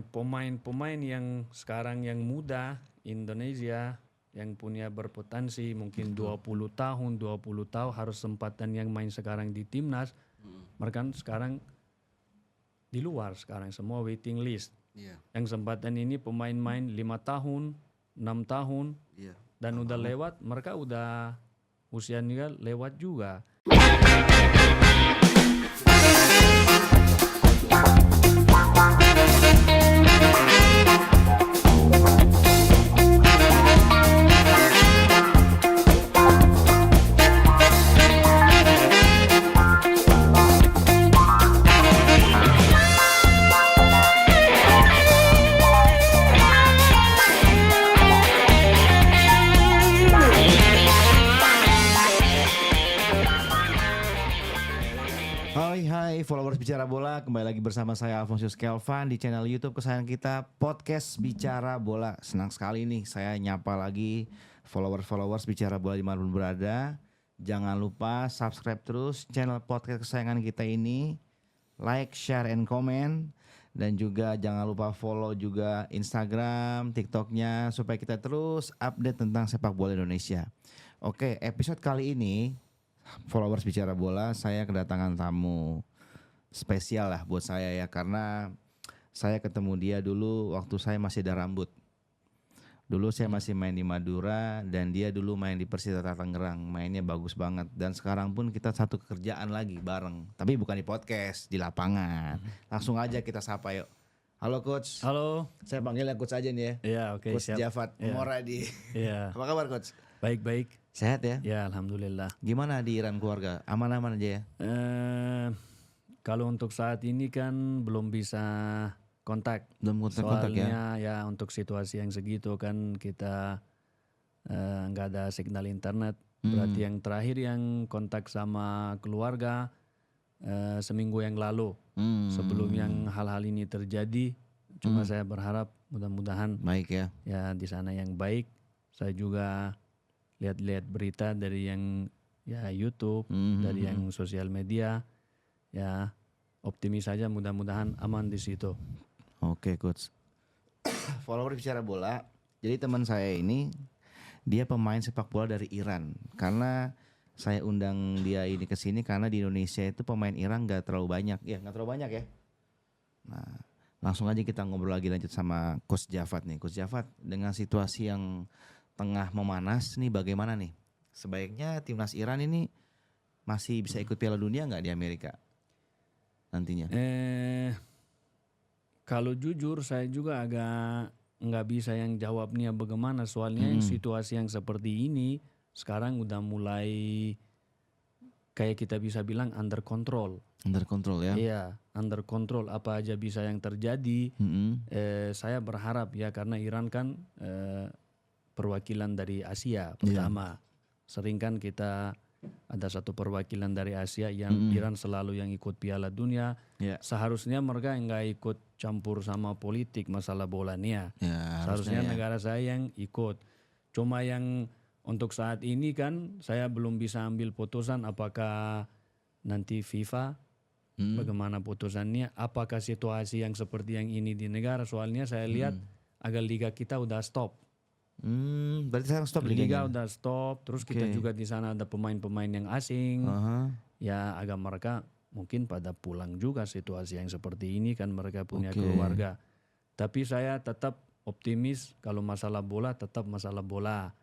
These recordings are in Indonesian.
pemain-pemain yang sekarang yang muda Indonesia yang punya berpotensi mungkin 20 tahun harus sempatan yang main sekarang di timnas. Mereka sekarang di luar sekarang semua waiting list. Yang sempatan ini pemain main 5 tahun, 6 tahun dan udah lewat, mereka udah usianya lewat juga. Hai followers Bicara Bola, kembali lagi bersama saya Alfonsius Kelvan di channel YouTube kesayangan kita, Podcast Bicara Bola. Senang sekali nih saya nyapa lagi followers Bicara Bola dimanapun berada. Jangan lupa subscribe terus channel podcast kesayangan kita ini, like, share, and comment. Dan juga jangan lupa follow juga Instagram, TikToknya supaya kita terus update tentang sepak bola Indonesia. Oke, episode kali ini followers Bicara Bola, saya kedatangan tamu spesial lah buat saya ya, karena saya ketemu dia dulu waktu saya masih ada rambut. Dulu saya masih main di Madura dan dia dulu main di Persita Tangerang, mainnya bagus banget. Dan sekarang pun kita satu kerjaan lagi bareng, tapi bukan di podcast, di lapangan. Langsung aja kita sapa yuk. Halo Coach. Halo. Saya panggilnya Coach aja nih ya. Iya, oke, Coach siap. Jafat Moradi. Iya. Apa kabar Coach? Baik-baik. Sehat ya? Ya, alhamdulillah. Gimana di Iran keluarga? Aman-aman aja ya? Kalau untuk saat ini kan belum bisa kontak. Belum kontak-kontak ya? Soalnya ya untuk situasi yang segitu kan kita nggak ada signal internet. Berarti yang terakhir yang kontak sama keluarga seminggu yang lalu. Sebelum yang hal-hal ini terjadi. Cuma saya berharap mudah-mudahan baik ya. Ya di sana yang baik. Saya juga lihat-lihat berita dari yang ya YouTube, dari yang sosial media. Ya optimis saja, mudah-mudahan aman di situ. Oke Coach. Follower Bicara Bola. Jadi teman saya ini dia pemain sepak bola dari Iran. Karena saya undang dia ini ke sini karena di Indonesia itu pemain Iran nggak terlalu banyak. Ya nggak terlalu banyak ya. Nah langsung aja kita ngobrol lagi lanjut sama Coach Jafat nih. Coach Jafat, dengan situasi yang tengah memanas nih bagaimana nih? Sebaiknya timnas Iran ini masih bisa ikut Piala Dunia nggak di Amerika nantinya? Kalau jujur saya juga agak nggak bisa yang jawabnya bagaimana, soalnya yang situasi yang seperti ini sekarang udah mulai kayak kita bisa bilang under control. Under control ya? Iya, under control, apa aja bisa yang terjadi. Saya berharap ya, karena Iran kan perwakilan dari Asia pertama. Sering kan kita ada satu perwakilan dari Asia yang Iran selalu yang ikut Piala Dunia. Seharusnya mereka nggak ikut campur sama politik masalah bolanya. Seharusnya negara saya yang ikut. Cuma yang untuk saat ini kan saya belum bisa ambil putusan apakah nanti FIFA bagaimana putusannya, apakah situasi yang seperti yang ini di negara. Soalnya saya lihat agar liga kita udah stop. Berarti sekarang stop liga udah stop. Terus kita juga di sana ada pemain-pemain yang asing. Ya agak mereka mungkin pada pulang juga situasi yang seperti ini kan, mereka punya keluarga. Tapi saya tetap optimis kalau masalah bola tetap masalah bola.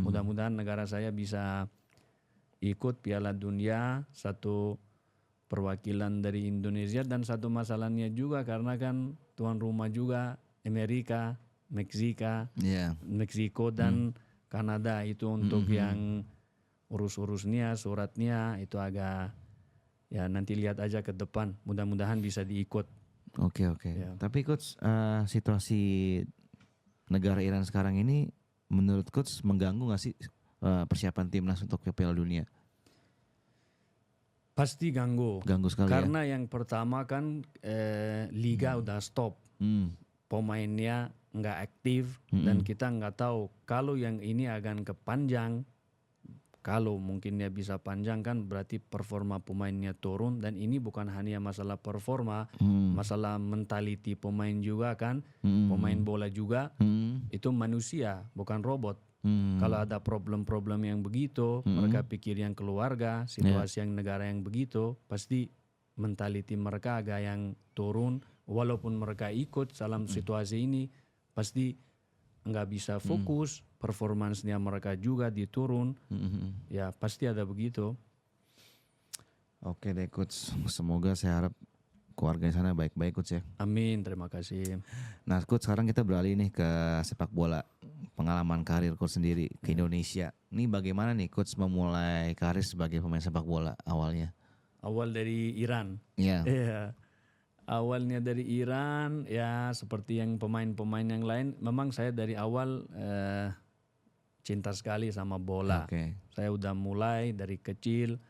Mudah-mudahan negara saya bisa ikut Piala Dunia, satu perwakilan dari Indonesia, dan satu masalahnya juga karena kan tuan rumah juga Amerika, Meksiko dan Kanada itu untuk yang urus-urusnya, suratnya itu agak ya nanti lihat aja ke depan, mudah-mudahan bisa diikut. Oke. Ya. Tapi Coach, situasi negara Iran sekarang ini menurut Coach mengganggu nggak sih persiapan timnas untuk ke Piala Dunia? Pasti ganggu sekali karena yang pertama kan liga udah stop. Pemainnya nggak aktif dan kita nggak tahu kalau yang ini akan kepanjang kalau mungkin dia bisa panjang kan berarti performa pemainnya turun, dan ini bukan hanya masalah performa, masalah mentality pemain juga kan, pemain bola juga itu manusia bukan robot. Kalau ada problem-problem yang begitu, mereka pikir yang keluarga, situasi yang negara yang begitu, pasti mentality mereka agak yang turun, walaupun mereka ikut dalam situasi ini pasti nggak bisa fokus, performansnya mereka juga diturun, ya pasti ada begitu. Oke deh coach, semoga saya harap keluarga di sana baik-baik coach ya. Amin, terima kasih. Nah coach, sekarang kita beralih nih ke sepak bola, pengalaman karir coach sendiri ke Indonesia. Ini bagaimana nih coach memulai karir sebagai pemain sepak bola awalnya? Awal dari Iran. Iya. Iya. Awalnya dari Iran, ya seperti yang pemain-pemain yang lain, memang saya dari awal cinta sekali sama bola. Oke. Saya udah mulai dari kecil,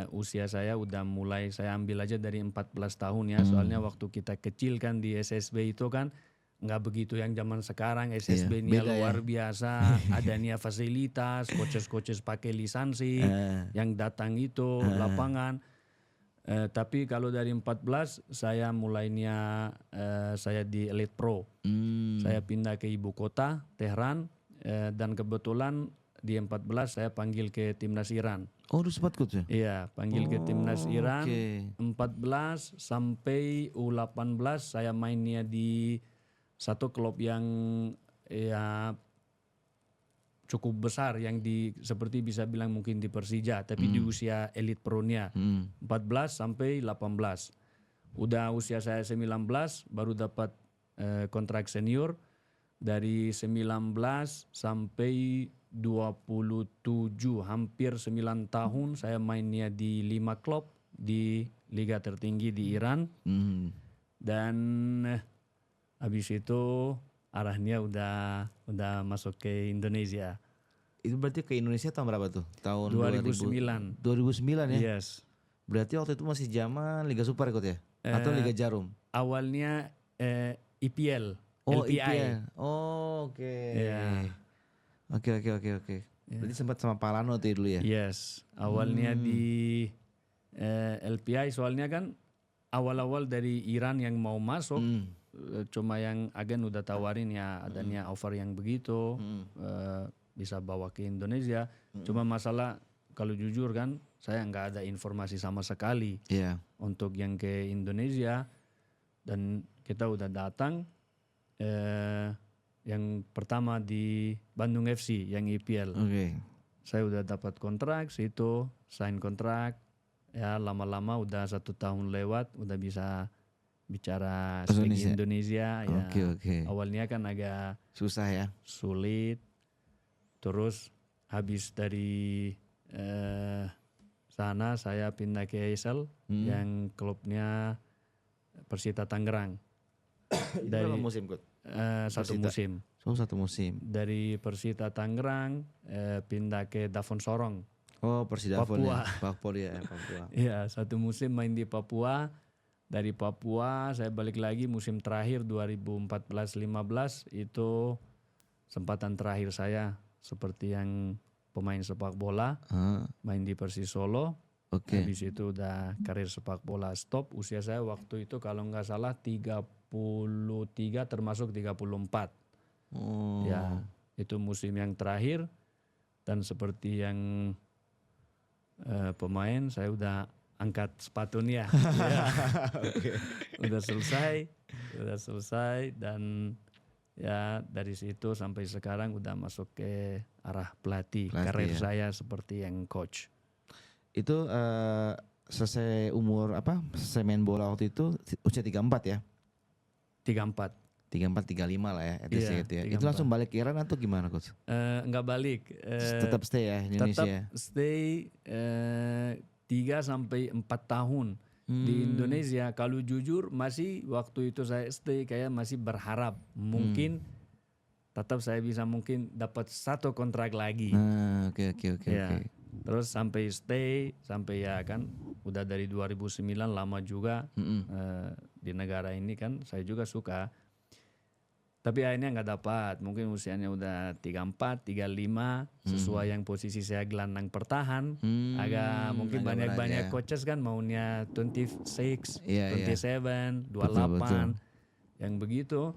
usia saya udah mulai, saya ambil aja dari 14 tahun ya, soalnya waktu kita kecil kan di SSB itu kan nggak begitu yang zaman sekarang. SSB ini luar biasa, adanya fasilitas, coaches pakai lisensi, yang datang itu lapangan. Tapi kalau dari 14 saya mulainya saya di Elite Pro. Saya pindah ke ibu kota Tehran, dan kebetulan di 14 saya panggil ke timnas Iran. Oh, udah sempat coach ya? Iya, panggil ke timnas Iran. Oke. 14 sampai U18 saya mainnya di satu klub yang ya cukup besar, yang di seperti bisa bilang mungkin di Persija, tapi di usia Elite Pro-nya 14 sampai 18. Udah usia saya 19 baru dapat kontrak senior. Dari 19 sampai 27, hampir 9 tahun saya mainnya di 5 klub di liga tertinggi di Iran. Dan habis itu arahnya udah masuk ke Indonesia. Itu berarti ke Indonesia tahun berapa tuh? Tahun 2009. 2009 ya? Yes. Berarti waktu itu masih zaman Liga Super ikut ya? Atau Liga Jarum? Awalnya IPL, Oh, LPI. IPL. Oh, oke. Ya. Oke. Berarti sempat sama Palano tuh dulu ya? Yes. Awalnya di LPI, soalnya kan awal-awal dari Iran yang mau masuk, cuma yang agen udah tawarin ya adanya offer yang begitu, bisa bawa ke Indonesia. Cuma masalah kalau jujur kan saya nggak ada informasi sama sekali untuk yang ke Indonesia, dan kita udah datang yang pertama di Bandung FC yang IPL. Saya udah dapat kontrak situ, sign kontrak, ya lama-lama udah 1 tahun lewat, udah bisa bicara speak Indonesia ya. Awalnya kan agak susah ya, sulit. Terus habis dari sana saya pindah ke Eisel yang klubnya Persita Tangerang. Dari musim satu musim. Oh, 1 musim. Dari Persita Tangerang pindah ke Davon Sorong. Oh, Persidafon Papua. Papua ya, Papua. Iya, 1 musim main di Papua. Dari Papua saya balik lagi musim terakhir 2014-15, itu kesempatan terakhir saya seperti yang pemain sepak bola, main di Persis Solo. Habis itu udah karir sepak bola stop. Usia saya waktu itu kalau nggak salah 33 termasuk 34. Ya, itu musim yang terakhir. Dan seperti yang pemain saya udah angkat sepatunya. Udah selesai dan ya dari situ sampai sekarang udah masuk ke arah pelatih karir ya. Saya seperti yang coach. Itu selesai umur selesai main bola waktu itu usia 34 ya? 34, 35 lah ya, gitu ya. Itu langsung balik ke Iran atau gimana coach? Enggak balik. Tetap stay ya Indonesia. Tetap stay 3-4 tahun di Indonesia. Kalau jujur masih waktu itu saya stay kayak masih berharap mungkin tetap saya bisa mungkin dapat 1 kontrak lagi. Oke. Terus sampai stay sampai ya kan udah dari 2009 lama juga di negara ini kan saya juga suka. Tapi akhirnya nggak dapat. Mungkin usianya udah 34, 35 sesuai yang posisi saya gelandang pertahan. Agak mungkin agak banyak berat ya. coaches kan maunya 26, Iya, 27, 28 betul. yang begitu.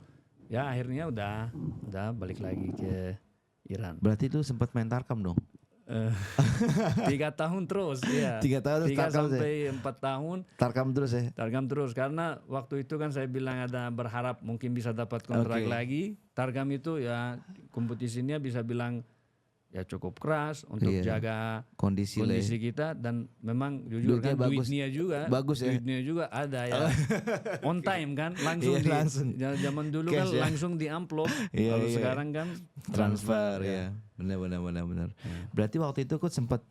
Ya akhirnya udah balik lagi ke Iran. Berarti lu sempat main Tarkam dong? 3 tahun terus ya. 3 tahun terus 3 Tarkam sampai 4 tahun Tarkam terus ya? Tarkam terus karena waktu itu kan saya bilang ada berharap mungkin bisa dapat kontrak lagi. Tarkam itu ya kompetisinya bisa bilang ya cukup keras untuk jaga kondisi kita dan memang jujur Duitnya kan bagus. duitnya juga Bagus ya? duitnya juga ada ya. On time kan langsung Iya, langsung. zaman dulu Cash kan ya? langsung di amplop. Iya, Kalau iya. sekarang kan Transfer ya. Benar. Berarti waktu itu Coach sempat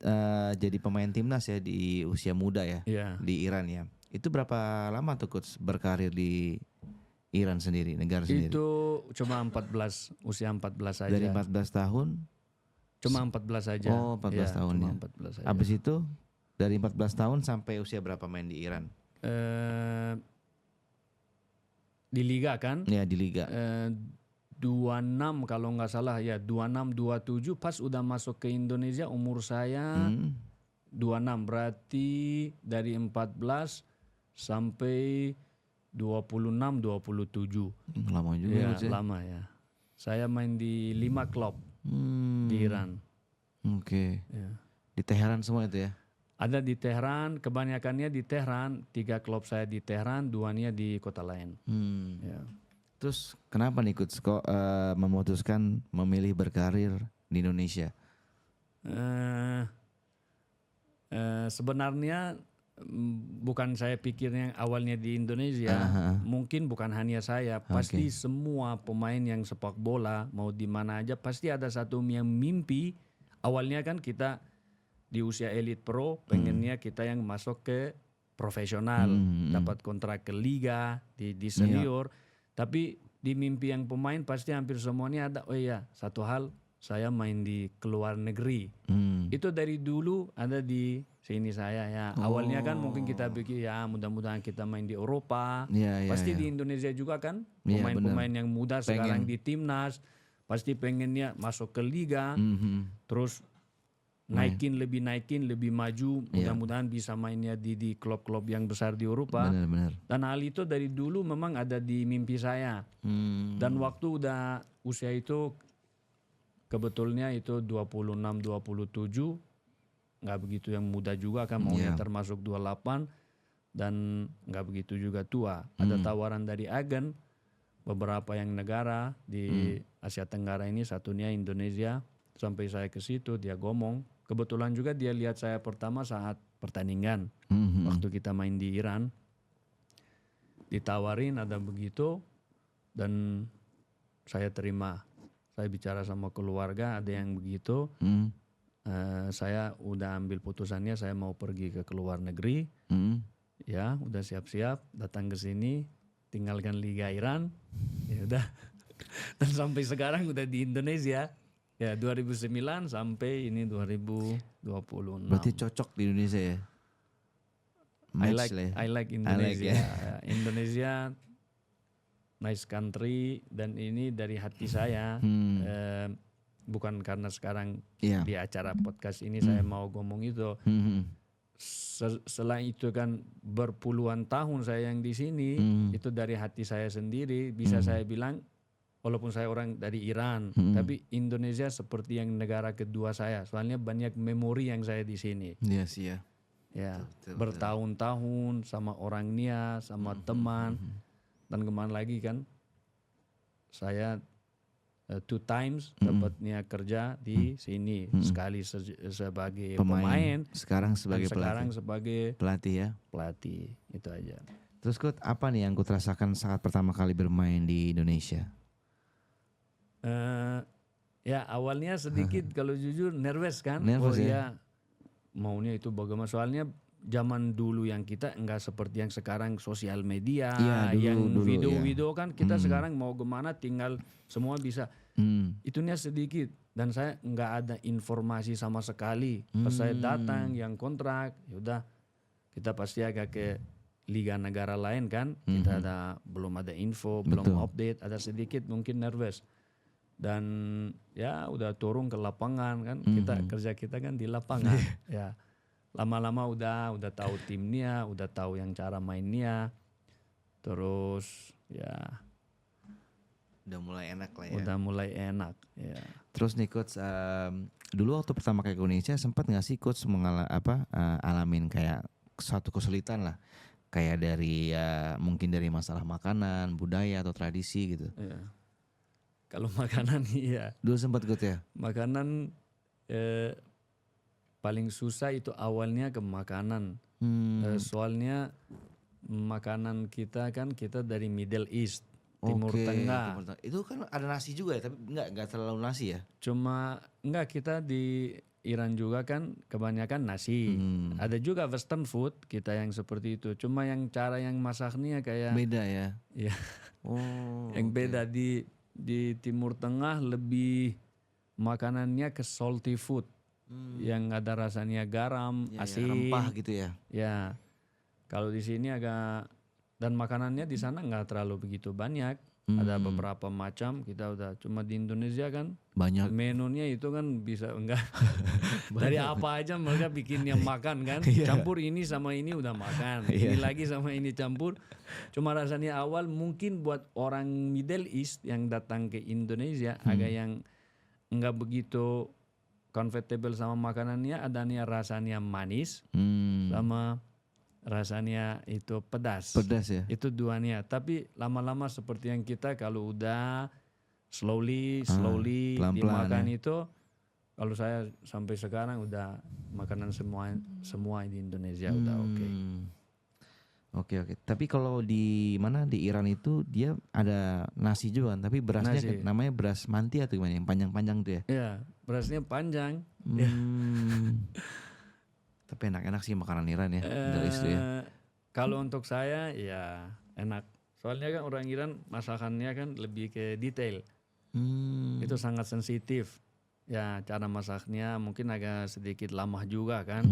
jadi pemain timnas ya di usia muda ya, Iya. di Iran ya. Itu berapa lama tuh Coach berkarir di Iran sendiri, negara sendiri? Itu cuma 14, usia 14 saja. Dari 14 tahun? Cuma 14 saja. Oh, 14 tahun cuma ya. 14 saja. Habis itu dari 14 tahun sampai usia berapa main di Iran? Di liga kan? Ya, di liga. 26 kalau nggak salah ya, 26 27 pas udah masuk ke Indonesia umur saya 26, berarti dari 14 sampai 26 27. Lama juga Ya, Coach ya. lama ya. Saya main di 5 klub di Iran. Oke. Ya. Di Teheran semua itu ya? Ada di Tehran, kebanyakannya di Tehran. 3 klub saya di Tehran, 2-nya di kota lain. Ya. Terus kenapa nih Coach kok memutuskan memilih berkarir di Indonesia? Sebenarnya bukan saya pikirnya awalnya di Indonesia. Mungkin bukan hanya saya, pasti semua pemain yang sepak bola mau di mana aja pasti ada satu yang mimpi. Awalnya kan kita di usia elite pro pengennya kita yang masuk ke profesional, dapat kontrak ke liga di senior. Tapi di mimpi yang pemain pasti hampir semuanya ada, oh iya satu hal saya main di keluar negeri. Itu dari dulu ada di sini saya ya. Awalnya kan mungkin kita pikir ya mudah-mudahan kita main di Eropa. Pasti di Indonesia juga kan pemain-pemain yang muda sekarang di timnas pasti pengennya masuk ke liga. Terus naikin lebih maju, mudah-mudahan bisa mainnya di klub-klub yang besar di Eropa. Benar. Dan hal itu dari dulu memang ada di mimpi saya. Dan waktu udah usia itu kebetulnya itu 26 27 nggak begitu yang muda juga kan, maunya termasuk 28 dan nggak begitu juga tua. Ada tawaran dari agen beberapa yang negara di Asia Tenggara ini, satunya Indonesia. Sampai saya ke situ dia ngomong, kebetulan juga dia lihat saya pertama saat pertandingan waktu kita main di Iran, ditawarin ada begitu dan saya terima. Saya bicara sama keluarga ada yang begitu. Saya udah ambil putusannya, saya mau pergi ke luar negeri. Ya udah siap-siap datang ke sini, tinggalkan Liga Iran. Ya udah. Dan sampai sekarang udah di Indonesia. Ya 2009 sampai ini 2026. Berarti cocok di Indonesia ya? I like Indonesia. Indonesia nice country dan ini dari hati saya. Bukan karena sekarang di acara podcast ini saya mau ngomong itu. Selain itu kan berpuluhan tahun saya yang di sini, itu dari hati saya sendiri bisa saya bilang. Walaupun saya orang dari Iran, tapi Indonesia seperti yang negara kedua saya. Soalnya banyak memori yang saya di sini. Iya sih ya. Ya, bertahun-tahun sama orangnya, sama teman. Dan kemarin lagi kan, saya 2 times dapatnya kerja di sini. Sekali sebagai pemain, sekarang sebagai pelatih ya. Pelatih, itu aja. Terus Coach, apa nih yang Coach rasakan saat pertama kali bermain di Indonesia? Ya awalnya sedikit kalau jujur nervous kan. Ya maunya itu bagaimana, soalnya zaman dulu yang kita enggak seperti yang sekarang sosial media yang video-video kan kita sekarang mau kemana tinggal semua bisa. Itunya sedikit dan saya enggak ada informasi sama sekali. Pas saya datang yang kontrak, yaudah kita pasti agak liga negara lain kan, kita belum ada info, belum update, ada sedikit mungkin nervous. Dan ya udah turun ke lapangan kan, kerja kita kan di lapangan. Ya lama-lama udah tahu timnya, udah tahu yang cara mainnya, terus ya udah mulai enak lah ya. Udah mulai enak ya. Terus nih coach, dulu waktu pertama ke Indonesia sempat nggak sih coach alamin kayak suatu kesulitan lah, kayak dari mungkin dari masalah makanan, budaya atau tradisi gitu? Ya. Kalau makanan iya. Dulu sempat coach ya. Makanan paling susah itu awalnya ke makanan. Soalnya makanan kita kan dari Middle East, Timur Tengah. Itu kan ada nasi juga ya, tapi nggak terlalu nasi ya. Cuma kita di Iran juga kan kebanyakan nasi. Ada juga western food kita yang seperti itu. Cuma yang cara yang masaknya kayak beda ya. Ya. Yang beda di Timur Tengah lebih makanannya ke salty food. Yang ada rasanya garam, asin, rempah gitu ya. Ya. Kalau di sini agak, dan makanannya di sana nggak terlalu begitu banyak. Ada beberapa macam, kita udah cuma di Indonesia kan banyak menunya itu kan bisa enggak dari apa aja mereka bikin yang makan kan, campur ini sama ini udah makan, ini lagi sama ini campur. Cuma rasanya awal mungkin buat orang Middle East yang datang ke Indonesia agak yang enggak begitu comfortable sama makanannya, adanya rasanya manis sama rasanya itu pedas ya. Itu duanya. Tapi lama-lama seperti yang kita kalau udah slowly pelan-pelan dimakan ya. Itu kalau saya sampai sekarang udah makanan semua di Indonesia udah oke. Oke. Tapi kalau di Iran itu dia ada nasi juga kan, tapi berasnya namanya beras manti atau gimana yang panjang-panjang tuh ya? Iya, berasnya panjang. Tapi enak-enak sih makanan Iran ya, dari itu ya. Kalau untuk saya ya enak. Soalnya kan orang Iran masakannya kan lebih ke detail. Itu sangat sensitif. Ya cara masaknya mungkin agak sedikit lama juga kan.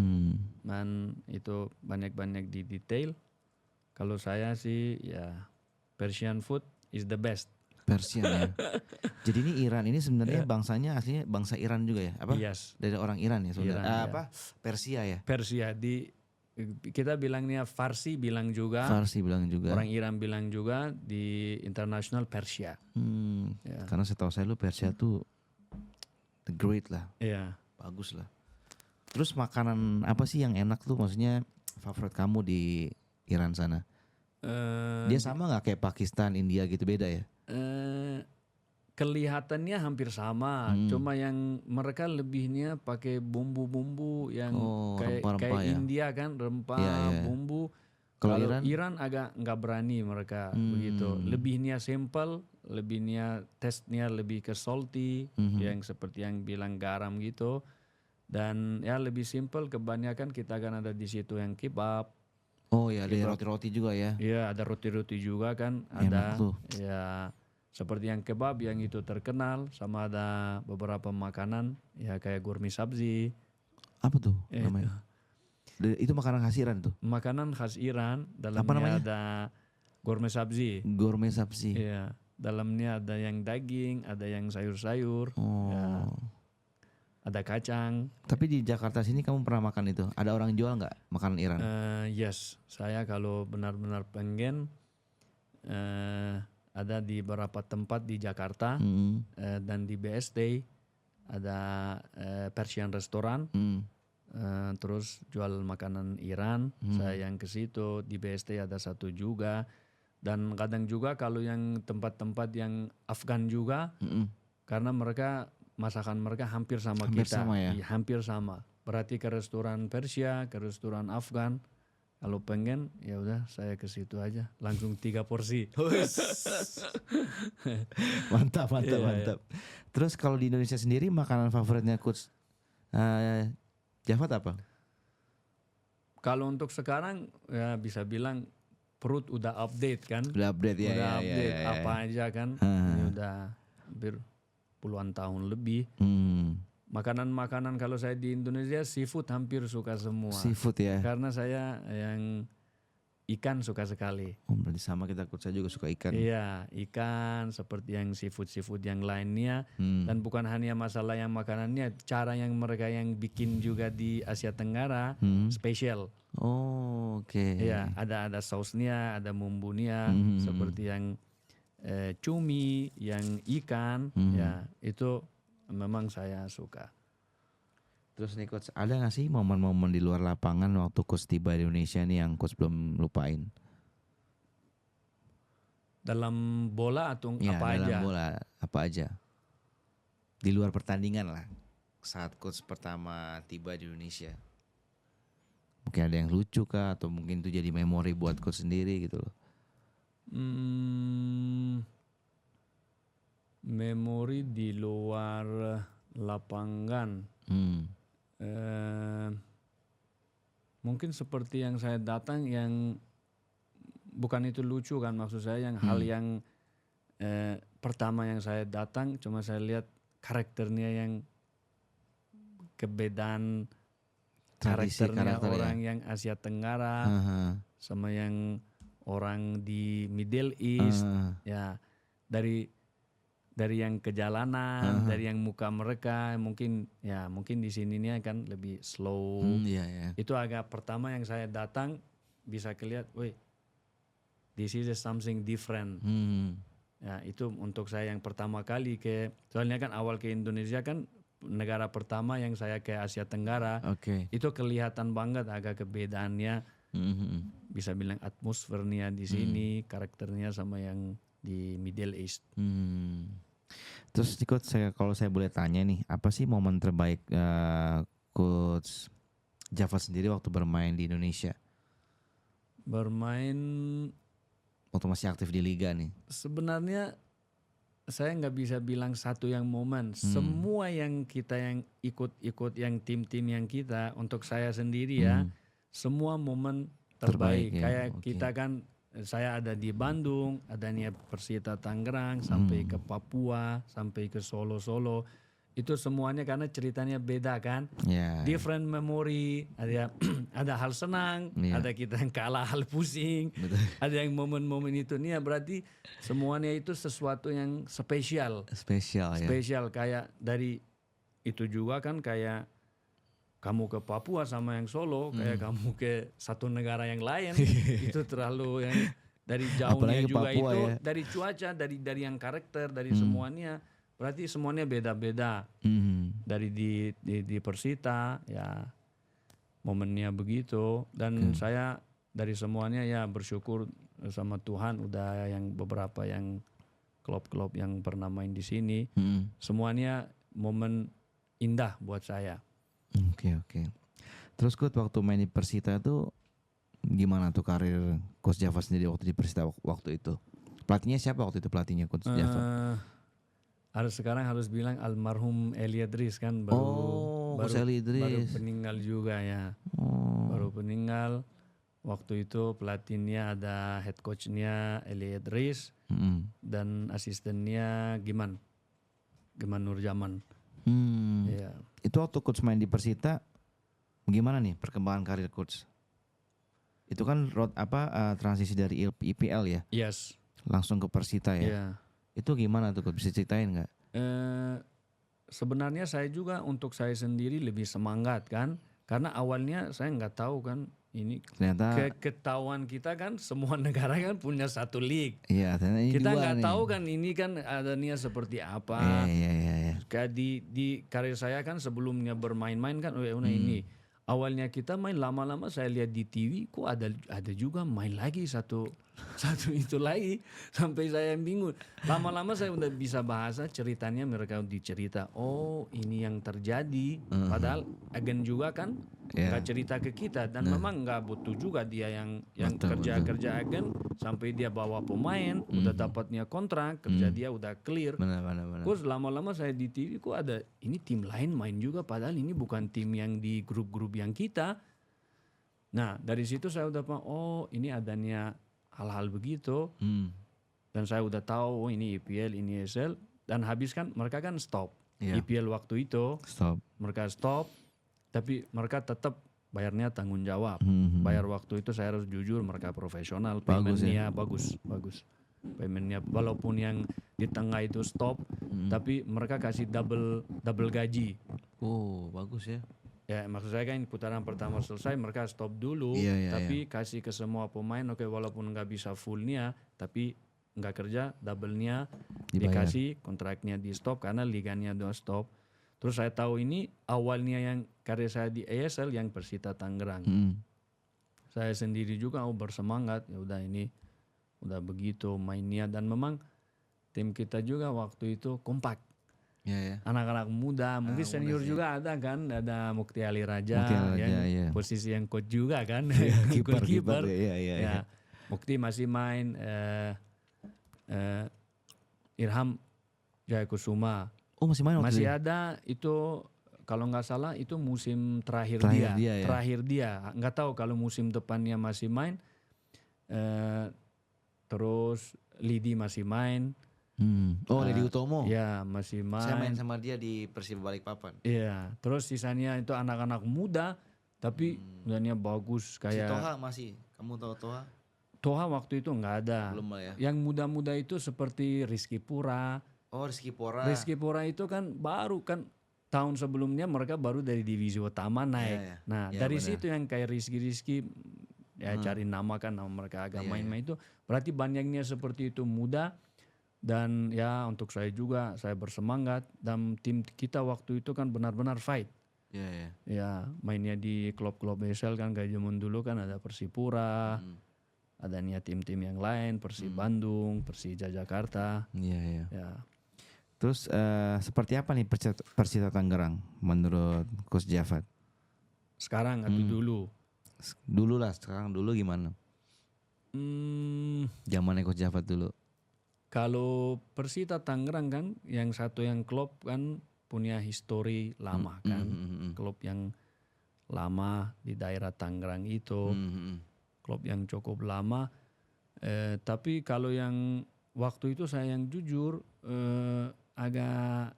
Dan itu banyak-banyak di detail. Kalau saya sih ya Persian food is the best. Persian ya. Jadi ini Iran ini sebenarnya bangsanya aslinya bangsa Iran juga ya? Apa? Yes. Dari orang Iran ya sebenarnya. Iran, Persia ya? Persia kita bilangnya Farsi bilang juga. Orang Iran bilang juga di internasional Persia. Karena setahu saya lu Persia tuh the great lah. Iya. Bagus lah. Terus makanan apa sih yang enak tuh, maksudnya favorit kamu di Iran sana? Dia sama nggak kayak Pakistan, India gitu, beda ya? Kelihatannya hampir sama, cuma yang mereka lebihnya pakai bumbu-bumbu yang kayak India kan, rempah bumbu. Kalau Iran agak nggak berani mereka begitu. Lebihnya simple, lebihnya testnya lebih ke salty, yang seperti yang bilang garam gitu. Dan ya lebih simple, kebanyakan kita kan ada di situ yang kebab. Oh ya, ada roti-roti juga ya? Iya, ada roti-roti juga kan. Enak tuh. Ya seperti yang kebab yang itu terkenal, sama ada beberapa makanan ya kayak gourmet sabzi. Apa tuh namanya? Itu makanan khas Iran tuh? Makanan khas Iran, dalamnya ada gourmet sabzi. Gourmet sabzi. Iya, dalamnya ada yang daging, ada yang sayur-sayur. Ya. Ada kacang. Tapi di Jakarta sini kamu pernah makan itu? Ada orang jual nggak makanan Iran? Yes, saya kalau benar-benar pengen ada di beberapa tempat di Jakarta dan di BSD ada Persian restoran, terus jual makanan Iran. Saya yang ke situ. Di BSD ada satu juga, dan kadang juga kalau yang tempat-tempat yang Afgan juga, karena masakan mereka hampir sama kita. Hampir sama. Berarti ke restoran Persia, ke restoran Afgan. Kalau pengen ya udah saya ke situ aja, langsung 3 porsi. Mantap. Terus kalau di Indonesia sendiri makanan favoritnya Coach Jafat apa? Kalau untuk sekarang ya bisa bilang perut udah update kan. Udah update ya. Udah update apa aja kan. Ini udah hampir puluhan tahun lebih. Makanan-makanan kalau saya di Indonesia seafood hampir suka semua. Seafood ya. Karena saya yang ikan suka sekali. Oh, berarti sama kita, coach. Saya juga suka ikan. Iya, ikan seperti yang seafood yang lainnya. Dan bukan hanya masalah yang makanannya, cara yang mereka yang bikin juga di Asia Tenggara spesial. Oh, oke. Iya, ada sausnya, ada bumbunya, seperti yang cumi, yang ikan, ya itu memang saya suka. Terus nih coach, ada gak sih momen-momen di luar lapangan waktu coach tiba di Indonesia nih yang coach belum lupain? Dalam bola atau Ya, apa dalam aja? bola apa aja? Di luar pertandingan lah, saat coach pertama tiba di Indonesia. Mungkin ada yang lucu kah, atau mungkin itu jadi memori buat coach sendiri gitu loh. Memori di luar lapangan. Mungkin seperti yang saya datang yang bukan itu lucu kan, maksud saya yang hal yang pertama yang saya datang cuma saya lihat karakternya yang kebedaan karakternya orang yang Asia Tenggara sama yang orang di Middle East ya, dari yang kejalanan, dari yang muka mereka mungkin di sininya kan lebih slow. Itu agak pertama yang saya datang bisa kelihatan, wih, this is something different. Ya, itu untuk saya yang pertama kali soalnya kan awal ke Indonesia kan negara pertama yang saya ke Asia Tenggara. Itu kelihatan banget agak kebedaannya. Bisa bilang atmosfernya di sini, karakternya sama yang di Middle East. Terus coach, kalau saya boleh tanya nih, apa sih momen terbaik coach Java sendiri waktu bermain di Indonesia? Bermain waktu masih aktif di liga nih. Sebenarnya saya nggak bisa bilang satu yang momen. Semua yang kita yang ikut yang tim-tim yang kita, untuk saya sendiri ya, semua momen terbaik. Kayak kita kan, saya ada di Bandung, adanya Persita Tangerang, sampai ke Papua, sampai ke Solo. Itu semuanya karena ceritanya beda kan. Different memory, ada hal senang, ada kita yang kalah, hal pusing, ada yang momen-momen itu nih, berarti semuanya itu sesuatu yang spesial. Spesial kayak dari itu juga kan, kayak kamu ke Papua sama yang Solo, kayak kamu ke satu negara yang lain. Itu terlalu yang dari jauhnya juga Papua, itu ya. Dari cuaca, dari yang karakter, dari semuanya, berarti semuanya beda-beda. Dari di Persita ya momennya begitu, dan saya dari semuanya ya bersyukur sama Tuhan, udah yang beberapa yang klub-klub yang pernah main di sini, semuanya momen indah buat saya. Oke. Terus coach, waktu main di Persita itu gimana tuh karir coach Java sendiri waktu di Persita waktu itu? Pelatihnya siapa waktu itu, pelatihnya coach Java? Sekarang harus bilang almarhum Eli Idris kan, baru meninggal juga ya. Baru meninggal. Waktu itu pelatihnya ada head coachnya Eli Idris dan asistennya Giman Nurjaman. Ya. Itu waktu coach main di Persita, gimana nih perkembangan karir coach? Itu kan transisi dari IPL ya? Yes. Langsung ke Persita ya? Yeah. Itu gimana tuh coach, bisa ceritain nggak? Sebenarnya saya juga untuk saya sendiri lebih semangat kan, karena awalnya saya nggak tahu kan ini ternyata ketahuan kita kan semua negara kan punya satu league. Iya, kita nggak tahu kan ini kan adanya seperti apa. Iya. Kayak di karir saya kan sebelumnya bermain-main kan, ini awalnya kita main, lama-lama saya lihat di TV kok ada juga main lagi satu itu lagi, sampai saya yang bingung. Lama-lama saya udah bisa bahasa, ceritanya mereka dicerita, oh ini yang terjadi. Padahal agen juga kan nggak cerita ke kita, dan memang nggak butuh juga dia yang kerja agen sampai dia bawa pemain, udah dapatnya kontrak, kerja dia udah clear. Benar. Terus lama-lama saya di TV kok ada ini tim lain main juga, padahal ini bukan tim yang di grup-grup yang kita. Nah dari situ saya udah paham, oh ini adanya hal-hal begitu. Dan saya udah tahu, oh ini IPL, ini ESL. Dan habis kan mereka kan stop. IPL waktu itu mereka stop, tapi mereka tetap bayarnya tanggung jawab. Bayar waktu itu saya harus jujur, mereka profesional, Bagus paymentnya bagus. Paymentnya walaupun yang di tengah itu stop, tapi mereka kasih double gaji. Oh, bagus ya. Ya maksud saya kan putaran pertama selesai mereka stop dulu, tapi kasih ke semua pemain oke walaupun nggak bisa fullnya, tapi nggak kerja double-nya dikasih, kontraknya di stop karena liganya udah stop. Terus saya tahu ini awalnya yang karya saya di ASL yang Persita Tangerang. Saya sendiri juga bersemangat, ya udah ini udah begitu mainnya dan memang tim kita juga waktu itu kompak. Anak-anak muda, mungkin senior juga ada kan, ada Mukti Ali Raja yang posisi yang coach juga kan, Kiper. Ya. Mukti masih main, Irham Jayakusuma. Oh masih main waktu masih itu? ada itu kalau nggak salah itu musim terakhir dia. Nggak tahu kalau musim depannya masih main. Terus Lidi masih main. Lidi Utomo. Ya masih main. Saya main sama dia di Persiba Balikpapan. Iya. Terus sisanya itu anak-anak muda tapi udahnya bagus kayak. Si Toha masih. Kamu tahu Toha? Toha waktu itu nggak ada. Belum lah ya. Yang muda-muda itu seperti Rizky Pura. Oh Rizky Pura. Rizky Pura itu kan baru kan tahun sebelumnya mereka baru dari divisi utama naik. Nah dari situ yang kayak Rizky ya cari nama kan nama mereka agak main-main itu. Berarti banyaknya seperti itu muda. Dan ya untuk saya juga saya bersemangat dan tim kita waktu itu kan benar-benar fight. Ya mainnya di klub-klub BSL kan kayak zaman dulu kan ada Persipura. Adanya tim-tim yang lain, Persib Bandung, Persija Jakarta. Ya. Terus seperti apa nih Persita Tangerang menurut Coach Jafat? Sekarang atau dulu? Dulu lah, sekarang dulu gimana? Zamannya Coach Jafat dulu. Kalau Persita Tangerang kan yang satu yang klub kan punya histori lama kan. Klub yang lama di daerah Tangerang itu. Klub yang cukup lama. Tapi kalau yang waktu itu saya yang jujur agak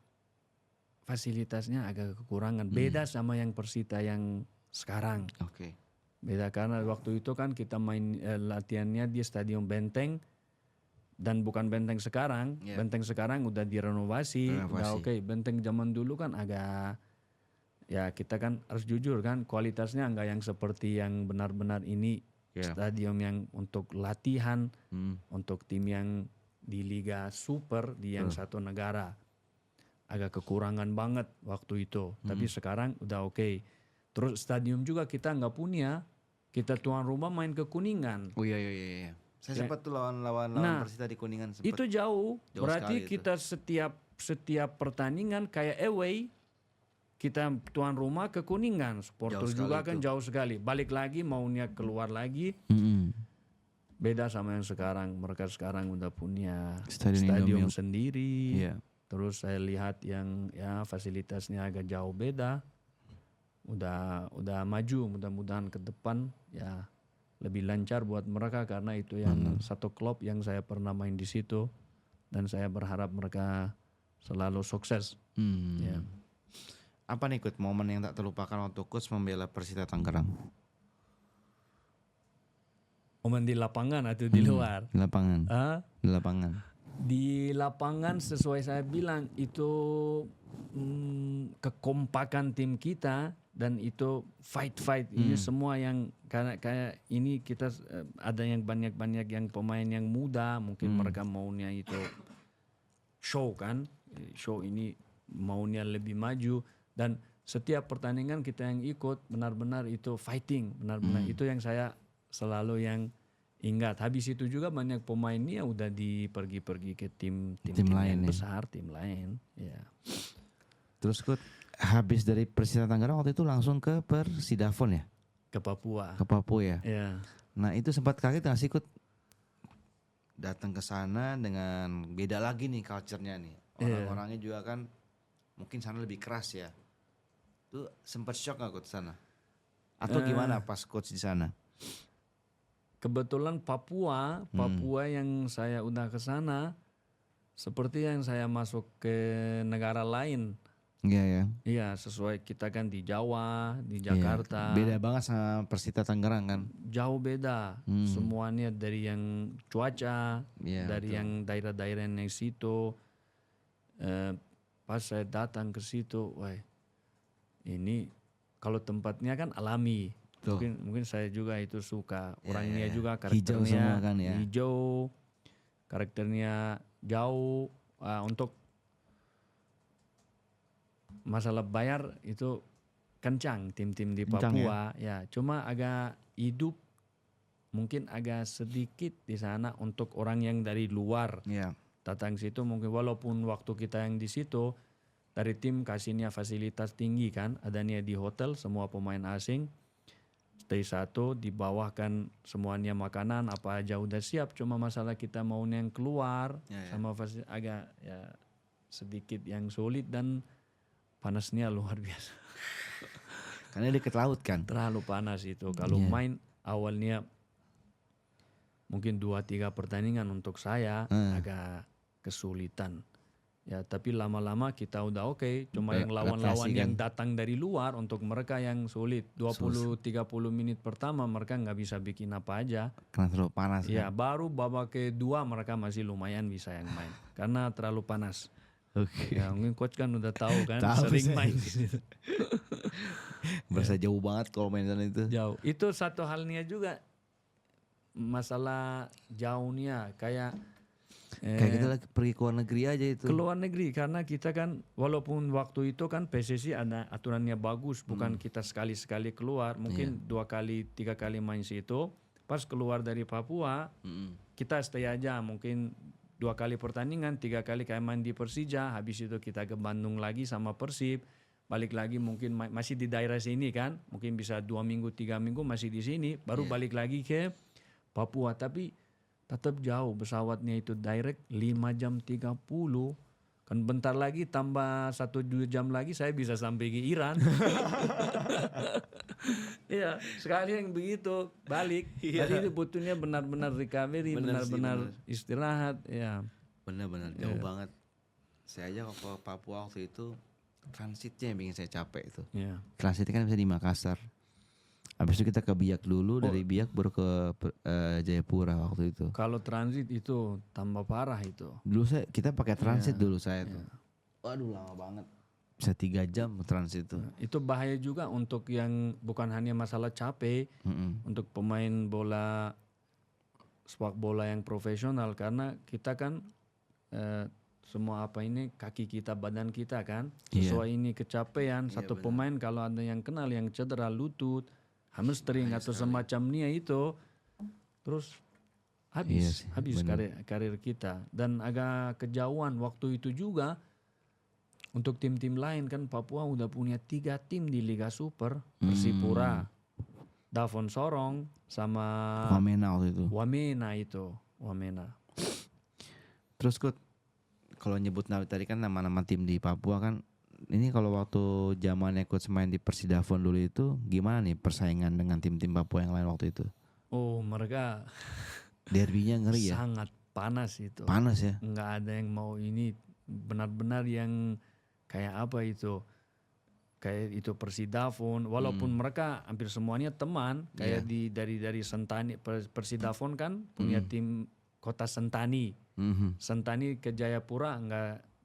fasilitasnya agak kekurangan. Beda sama yang Persita yang sekarang. Beda karena waktu itu kan kita main latihannya di Stadion Benteng. Dan bukan Benteng sekarang. Benteng sekarang udah direnovasi. Udah oke. Benteng zaman dulu kan agak ya kita kan harus jujur kan kualitasnya enggak yang seperti yang benar-benar ini stadion yang untuk latihan untuk tim yang di Liga Super di yang satu negara agak kekurangan banget waktu itu. Tapi sekarang udah oke. Terus stadion juga kita nggak punya. Kita tuan rumah main ke Kuningan. Oh iya. Saya sempat tuh lawan Persita di Kuningan sempat. Itu jauh berarti kita setiap pertandingan kayak away kita tuan rumah ke Kuningan. Supporter juga kan jauh sekali. Balik lagi maunya keluar lagi. Beda sama yang sekarang. Mereka sekarang udah punya stadion sendiri. Terus saya lihat yang ya fasilitasnya agak jauh beda. Udah maju, mudah-mudahan ke depan ya lebih lancar buat mereka karena itu yang satu klub yang saya pernah main di situ dan saya berharap mereka selalu sukses. Apa nih Coach momen yang tak terlupakan waktu Coach membela Persita Tangerang? Momen di lapangan atau di luar? Di lapangan. Di lapangan. Di lapangan sesuai saya bilang itu kekompakan tim kita dan itu fight ini semua yang kayak ini kita ada yang banyak yang pemain yang muda mungkin mereka maunya itu show ini maunya lebih maju dan setiap pertandingan kita yang ikut benar-benar itu fighting benar-benar itu yang saya selalu yang ingat. Habis itu juga banyak pemainnya udah pergi ke tim lain yang besar, tim lain. Ya. Terus Coach habis dari Persita Tangerang waktu itu langsung ke Persidafon ya? Ke Papua. Ke Papua ya? Iya. Nah itu sempat kaget gak sih Coach? Datang ke sana dengan beda lagi nih culture-nya nih. Orang-orangnya juga kan mungkin sana lebih keras ya. Itu sempat shock gak Coach sana? Atau gimana pas Coach di sana? Kebetulan Papua yang saya udah ke sana seperti yang saya masuk ke negara lain. Iya ya. Iya, sesuai kita kan di Jawa, di Jakarta. Beda banget sama Persita Tangerang kan. Jauh beda. Semuanya dari yang cuaca, dari yang daerah-daerah yang situ. Pas saya datang ke situ, wah ini kalau tempatnya kan alami. Mungkin saya juga itu suka. Orangnya juga karakternya hijau semua kan ya. Hijau, karakternya jauh. Untuk masalah bayar itu kencang tim-tim di Papua ya. Cuma agak hidup, mungkin agak sedikit di sana untuk orang yang dari luar datang situ. Mungkin walaupun waktu kita yang di situ dari tim kasihnya fasilitas tinggi kan, adanya di hotel semua pemain asing stay satu, di bawah kan semuanya makanan apa aja udah siap. Cuma masalah kita mau yang keluar sama agak ya sedikit yang sulit dan panasnya luar biasa. Karena dekat laut kan. Terlalu panas itu. Kalau main awalnya mungkin 2-3 pertandingan untuk saya agak kesulitan. Ya, tapi lama-lama kita udah oke. Cuma yang lawan-lawan yang datang dari luar, untuk mereka yang sulit. 20-30 menit pertama mereka nggak bisa bikin apa aja. Karena terlalu panas. Ya, baru babak kedua mereka masih lumayan bisa yang main. Karena terlalu panas. Ya, mungkin coach kan udah tahu kan, sering main di situ. Berasa jauh banget kalau main sana itu. Jauh. Itu satu halnya juga masalah jauhnya kayak kita lagi pergi ke luar negeri aja itu. Ke luar negeri karena kita kan walaupun waktu itu kan PSSI ada aturannya bagus, bukan kita sekali-sekali keluar, mungkin 2 kali 3 kali main situ. Pas keluar dari Papua, kita stay aja mungkin 2 kali pertandingan, 3 kali kayak main di Persija, habis itu kita ke Bandung lagi sama Persib, balik lagi mungkin masih di daerah sini kan, mungkin bisa 2 minggu 3 minggu masih di sini, baru balik lagi ke Papua. Tapi tetap jauh, pesawatnya itu direct 5 jam 30, kan bentar lagi tambah 1-2 jam lagi saya bisa sampai ke Iran. Iya, sekali yang begitu balik. Jadi itu butuhnya benar-benar recovery, benar-benar istirahat. Ya. Benar-benar jauh banget. Saya aja ke Papua waktu itu transitnya yang bikin saya capek itu. Transitnya kan bisa di Makassar. Habis itu kita ke Biak dulu, dari Biak baru ke Jayapura waktu itu. Kalau transit itu tambah parah itu. Dulu kita pakai transit dulu saya tuh. Waduh lama banget. Bisa 3 jam transit itu. Itu bahaya juga untuk yang bukan hanya masalah capek, untuk pemain bola, sepak bola yang profesional, karena kita kan semua apa ini kaki kita, badan kita kan sesuai ini kecapean. Satu pemain kalau ada yang kenal yang cedera lutut, hamstring atau semacamnya itu, terus habis karir kita. Dan agak kejauhan waktu itu juga. Untuk tim-tim lain kan Papua udah punya 3 tim di Liga Super, Persipura, Davon Sorong, sama Wamena waktu itu. Wamena. Terus Kut, kalau nyebut tadi kan nama-nama tim di Papua kan, ini kalau waktu zamannya Coach main di Persidafon dulu itu gimana nih persaingan dengan tim-tim Papua yang lain waktu itu? Oh, mereka derbynya ngeri ya? Sangat panas itu. Panas ya? Nggak ada yang mau ini, benar-benar yang kayak apa itu, kayak itu Persidafon. Walaupun mereka hampir semuanya teman, kayak dari Sentani. Persidafon kan punya tim kota Sentani. Sentani ke Jayapura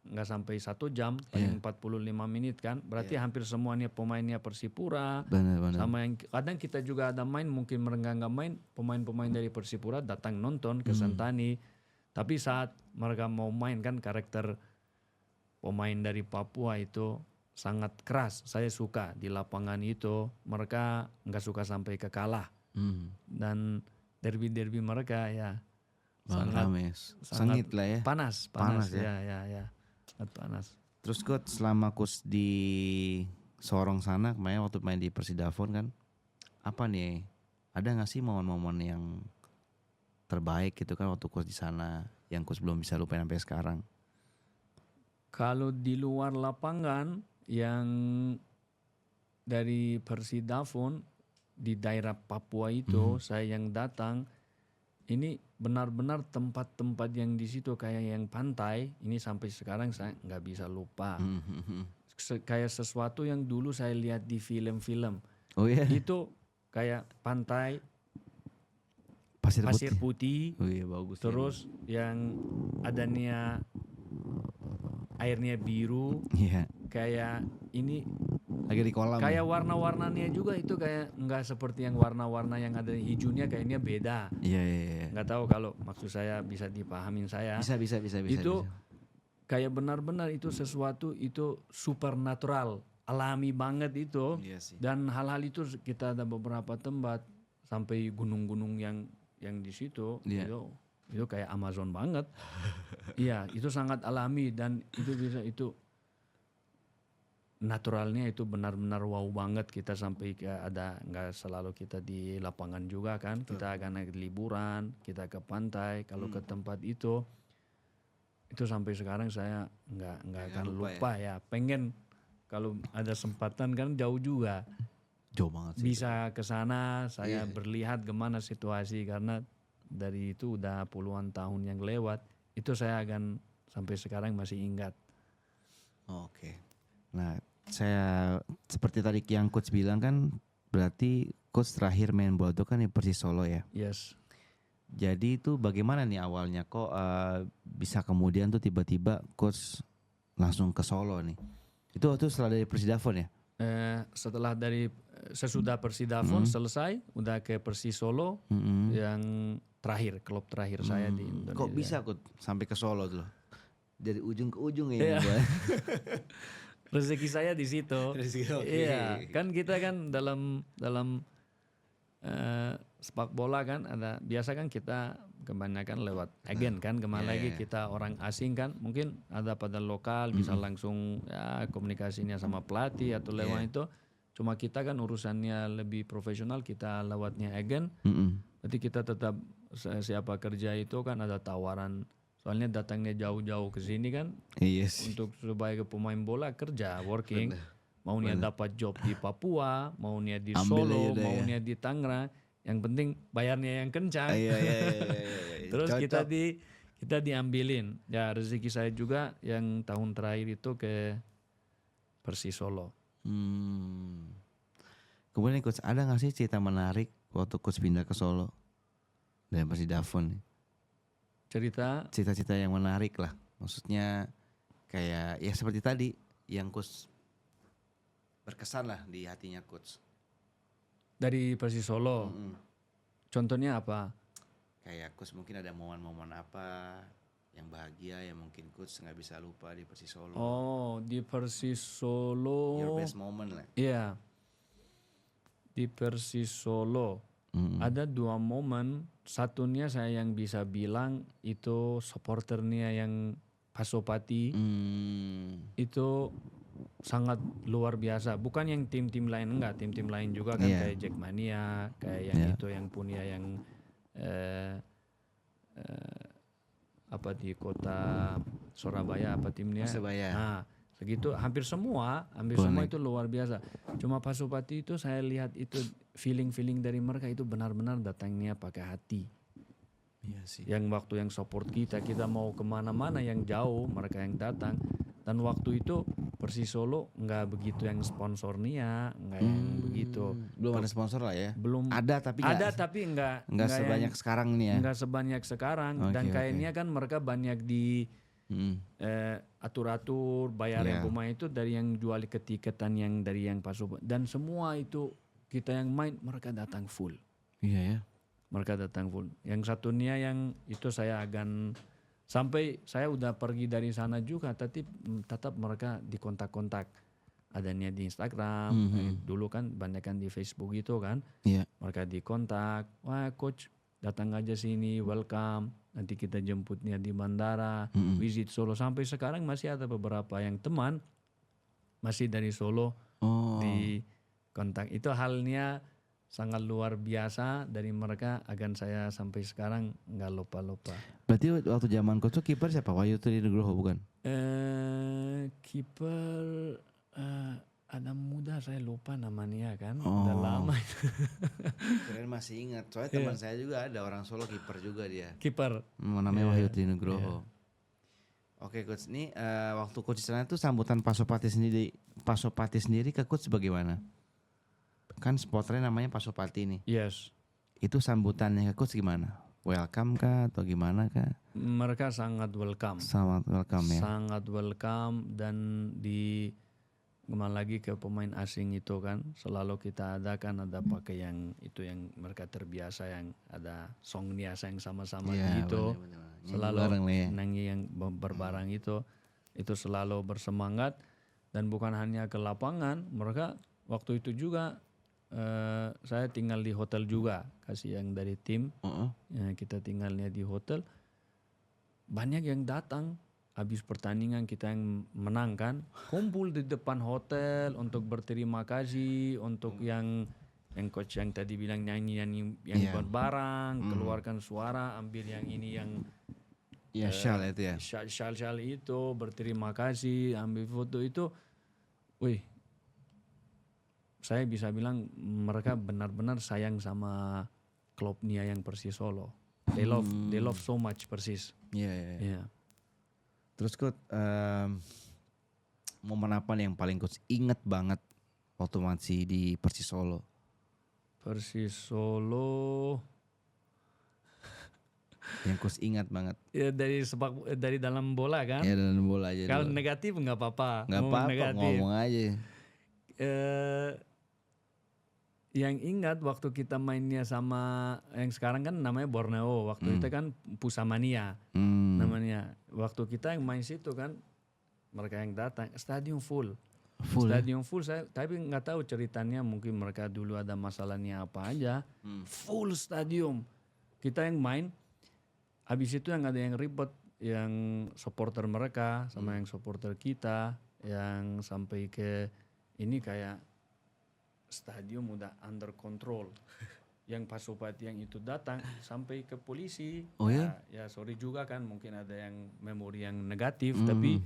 nggak sampai 1 jam, paling 45 menit kan. Berarti hampir semuanya pemainnya Persipura. Benar. Sama yang kadang kita juga ada main, mungkin mereka nggak main, pemain-pemain dari Persipura datang nonton ke Sentani. Tapi saat mereka mau main kan, karakter pemain dari Papua itu sangat keras. Saya suka di lapangan itu. Mereka nggak suka sampai ke kalah. Dan derby-derby mereka ya sangat sengit lah ya. Panas ya. Sangat panas. Terus Coach, selama Coach di Sorong sana kemarin waktu main di Persidafon kan, apa nih? Ada nggak sih momen-momen yang terbaik gitu kan waktu Coach di sana yang Coach belum bisa lupain sampai sekarang? Kalau di luar lapangan yang dari Persidafon di daerah Papua itu, saya yang datang, ini benar-benar tempat-tempat yang di situ kayak yang pantai, ini sampai sekarang saya nggak bisa lupa. kayak sesuatu yang dulu saya lihat di film-film. Oh iya. Itu kayak pantai Pasir putih. Oh iya bagus. Terus yang adanya airnya biru. Iya. Kayak ini Lagi di kolam. kayak warna-warnanya juga itu kayak nggak seperti yang warna-warna yang ada hijaunya, kayaknya beda. Iya. Nggak tahu kalau maksud saya bisa dipahamin saya. Bisa. Itu kayak benar-benar itu sesuatu itu supernatural, alami banget itu. Iya sih. Dan hal-hal itu kita ada beberapa tempat sampai gunung-gunung yang di situ. Iya. Itu kayak Amazon banget. Iya, itu sangat alami dan itu bisa itu naturalnya itu benar-benar wow banget. Kita sampai ada nggak selalu kita di lapangan juga kan. Betul. Kita akan naik liburan, kita ke pantai. Kalau ke tempat itu sampai sekarang saya nggak akan lupa ya. Pengen kalau ada kesempatan kan jauh juga. Jauh banget sih. Bisa ke sana saya berlihat gimana situasi karena dari itu udah puluhan tahun yang lewat. Itu saya akan sampai sekarang masih ingat. Oke. Nah, saya seperti tadi yang coach bilang kan, berarti coach terakhir main bola itu kan di Persis Solo ya. Yes. Jadi itu bagaimana nih awalnya kok bisa kemudian tuh tiba-tiba coach langsung ke Solo nih? Itu setelah dari Persidafon ya? Setelah dari sesudah Persidafon selesai, udah ke Persis Solo yang terakhir, klub terakhir saya di Indonesia. Kok bisa coach sampai ke Solo tuh? Dari ujung ke ujung ya. Rezeki saya di situ. Iya, kan kita kan dalam sepak bola kan ada biasa kan kita kebanyakan lewat agen kan, kemana lagi kita orang asing kan, mungkin ada pada lokal bisa langsung ya komunikasinya sama pelatih atau lewat itu. Cuma kita kan urusannya lebih profesional, kita lewatnya agen. Berarti kita tetap siapa kerja itu kan ada tawaran. Soalnya datangnya jauh-jauh ke sini kan, untuk sebagai pemain bola kerja, working, mau nia dapat job di Papua, mau nia di Solo, mau nia di Tangerang, yang penting bayarnya yang kencang. Terus kita diambilin. Ya rezeki saya juga yang tahun terakhir itu ke Persis Solo. Kemudian coach ada nggak sih cerita menarik waktu coach pindah ke Solo dari Persidafon nih? Cerita-cerita yang menarik lah, maksudnya kayak ya seperti tadi yang coach berkesan lah di hatinya coach dari Persis Solo. Contohnya apa? Kayak coach mungkin ada momen-momen apa yang bahagia yang mungkin coach nggak bisa lupa di Persis Solo. Oh, di Persis Solo. Your best moment lah. Iya, di Persis Solo. Ada 2 momen. Satunya saya yang bisa bilang itu supporternya yang Pasopati itu sangat luar biasa. Bukan yang tim-tim lain, enggak, tim-tim lain juga kan kayak Jackmania, kayak yang itu yang punya yang apa di kota Surabaya apa timnya? Nah, segitu hampir semua itu luar biasa. Cuma Pasopati itu saya lihat itu feeling dari mereka itu benar-benar datangnya pakai hati. Iya sih. Yang waktu yang support kita mau kemana-mana yang jauh mereka yang datang. Dan waktu itu Persis Solo nggak begitu yang sponsornya, nggak yang begitu. Belum ada sponsor lah ya. Belum ada tapi nggak sebanyak sekarang nih ya. Nggak sebanyak sekarang. Dan kayaknya kan mereka banyak di atur-atur bayar yang pemain itu dari yang jual ketiketan yang dari yang Pasopati dan semua itu kita yang main mereka datang full. Iya ya. Mereka datang full. Yang satunya yang itu saya akan sampai saya udah pergi dari sana juga, tapi tetap mereka di kontak-kontak. Adanya di Instagram, dulu kan banyak kan di Facebook itu kan. Iya. Mereka di kontak, wah coach datang aja sini, welcome. Nanti kita jemputnya di bandara, visit Solo. Sampai sekarang masih ada beberapa yang teman masih dari Solo di kontak. Itu halnya sangat luar biasa dari mereka, akan saya sampai sekarang nggak lupa-lupa. Berarti waktu zaman coach kiper siapa? Wahyu Trinugroho bukan? Kiper ada muda saya lupa namanya kan, udah lama. Kalian masih ingat? Soalnya teman saya juga ada orang Solo kiper juga dia. Kiper. Namanya Wahyu Trinugroho. Oke coach, ini waktu coach di sana tuh sambutan Pak Sopati sendiri ke coach bagaimana? Kan spotnya namanya Pak Sopati nih. Yes. Itu sambutannya ke coach gimana? Welcome kah atau gimana kah? Mereka sangat welcome. Sangat welcome ya. Sangat welcome, dan kembali lagi ke pemain asing itu kan selalu kita adakan, ada pakai yang itu yang mereka terbiasa, yang ada song niasa yang sama-sama gitu. Bener. Selalu nyanyi yang berbarang itu selalu bersemangat, dan bukan hanya ke lapangan, mereka waktu itu juga saya tinggal di hotel juga, kasih yang dari tim ya, kita tinggalnya di hotel, banyak yang datang habis pertandingan kita yang menang kan, kumpul di depan hotel untuk berterima kasih untuk yang coach yang tadi bilang nyanyi yang berbarang, keluarkan suara, ambil yang ini yang shawl itu ya. Shawl itu berterima kasih, ambil foto itu. Wih, saya bisa bilang mereka benar-benar sayang sama klubnya yang Persis Solo. They love so much Persis. Iya. Terus coach, momen apa nih yang paling coach inget banget waktu masih di Persis Solo? Persis Solo yang coach ingat banget. Ya dari dalam bola kan? Ya dalam bola aja. Kalau negatif nggak apa-apa. Nggak apa-apa, ngomong aja. Yang ingat waktu kita mainnya sama yang sekarang kan namanya Borneo, waktu itu kan Pusamania namanya. Waktu kita yang main situ kan, mereka yang datang, stadium full saya tapi nggak tahu ceritanya, mungkin mereka dulu ada masalahnya apa aja. Full stadium, kita yang main, habis itu yang ada yang ribet, yang supporter mereka sama yang supporter kita, yang sampai ke ini kayak stadium udah under control. Yang Pak Supati yang itu datang sampai ke polisi. Oh ya? Ya sorry juga kan, mungkin ada yang memori yang negatif, tapi